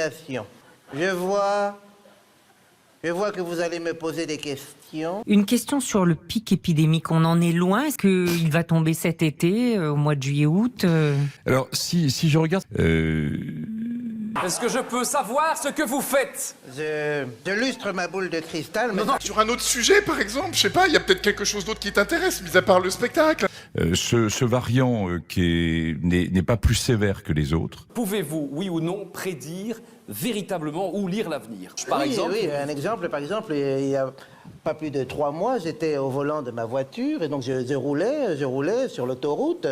contamination. Je vois que vous allez me poser des questions. Une question sur le pic épidémique. On en est loin. Est-ce qu'il va tomber cet été, au mois de juillet-août Alors, si je regarde... Est-ce que je peux savoir ce que vous faites? Je lustre ma boule de cristal, mais... Non, sur un autre sujet, par exemple, je sais pas, il y a peut-être quelque chose d'autre qui t'intéresse, mis à part le spectacle. Ce variant n'est pas plus sévère que les autres. Pouvez-vous, oui ou non, prédire véritablement ou lire l'avenir? Par exemple, un exemple, par exemple, il y a pas plus de 3 mois, j'étais au volant de ma voiture et donc je roulais sur l'autoroute,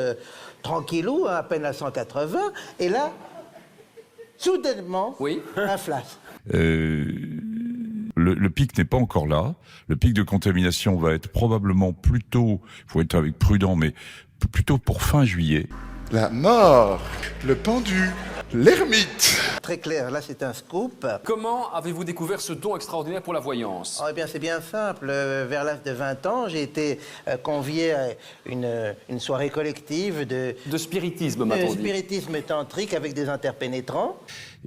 tranquillou, à peine à 180, et là, soudainement, oui. un flash. Le pic n'est pas encore là. Le pic de contamination va être probablement plutôt, il faut être avec prudent, mais plutôt pour fin juillet. La mort, le pendu, l'ermite. Très clair, là c'est un scoop. Comment avez-vous découvert ce don extraordinaire pour la voyance? Oh, eh bien c'est bien simple. Vers l'âge de 20 ans, j'ai été convié à une soirée collective de spiritisme, m'a-t-on dit. Spiritisme tantrique avec des interpénétrants.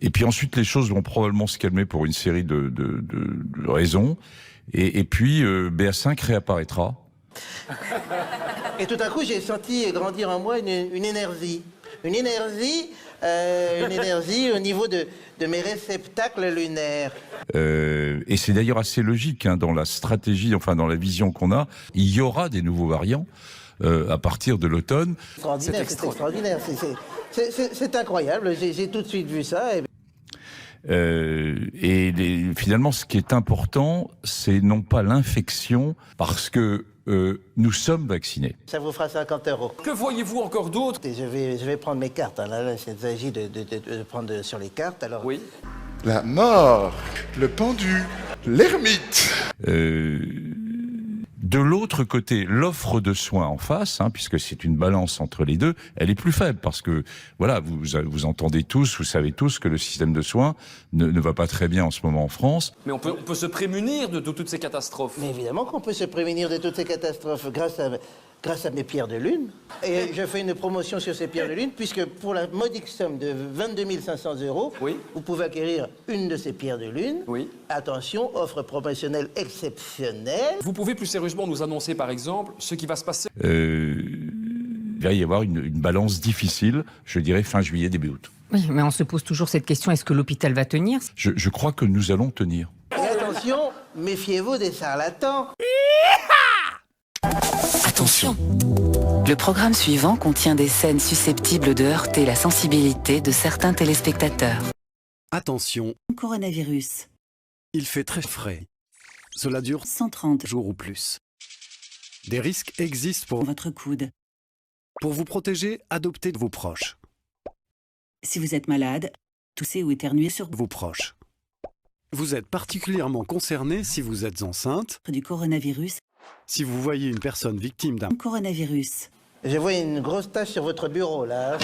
Et puis ensuite, les choses vont probablement se calmer pour une série de raisons. Et puis, BA5 réapparaîtra. Et tout à coup, j'ai senti grandir en moi une énergie. Une énergie au niveau de mes réceptacles lunaires. Et c'est d'ailleurs assez logique, hein, dans la stratégie, enfin dans la vision qu'on a. Il y aura des nouveaux variants à partir de l'automne. C'est extraordinaire. C'est incroyable. J'ai tout de suite vu ça. Finalement, ce qui est important, c'est non pas l'infection, parce que nous sommes vaccinés. Ça vous fera 50 €. Que voyez-vous encore d'autre? Je vais prendre mes cartes. Hein. Là, il s'agit de prendre sur les cartes. Alors... Oui. La mort, le pendu, l'ermite. De l'autre côté, l'offre de soins en face, hein, puisque c'est une balance entre les deux, elle est plus faible parce que, voilà, vous entendez tous, vous savez tous que le système de soins ne va pas très bien en ce moment en France. Mais on peut se prémunir de toutes ces catastrophes. Mais évidemment qu'on peut se prémunir de toutes ces catastrophes grâce à mes pierres de lune. Et je fais une promotion sur ces pierres de lune, puisque pour la modique somme de 22 500 €, oui. Vous pouvez acquérir une de ces pierres de lune. Oui. Attention, offre promotionnelle exceptionnelle. Vous pouvez plus sérieusement nous annoncer, par exemple, ce qui va se passer? Il va y avoir une balance difficile, je dirais fin juillet, début août. Oui, mais on se pose toujours cette question, est-ce que l'hôpital va tenir? Je crois que nous allons tenir. Et attention, méfiez-vous des charlatans. Attention, le programme suivant contient des scènes susceptibles de heurter la sensibilité de certains téléspectateurs. Attention, Coronavirus, il fait très frais. Cela dure 130 jours ou plus. Des risques existent pour votre coude. Pour vous protéger, adoptez vos proches. Si vous êtes malade, toussez ou éternuez sur Vos proches. Vous êtes particulièrement concerné si vous êtes enceinte, du coronavirus. si vous voyez une personne victime d'un Coronavirus. Je vois une grosse tache sur votre bureau, là.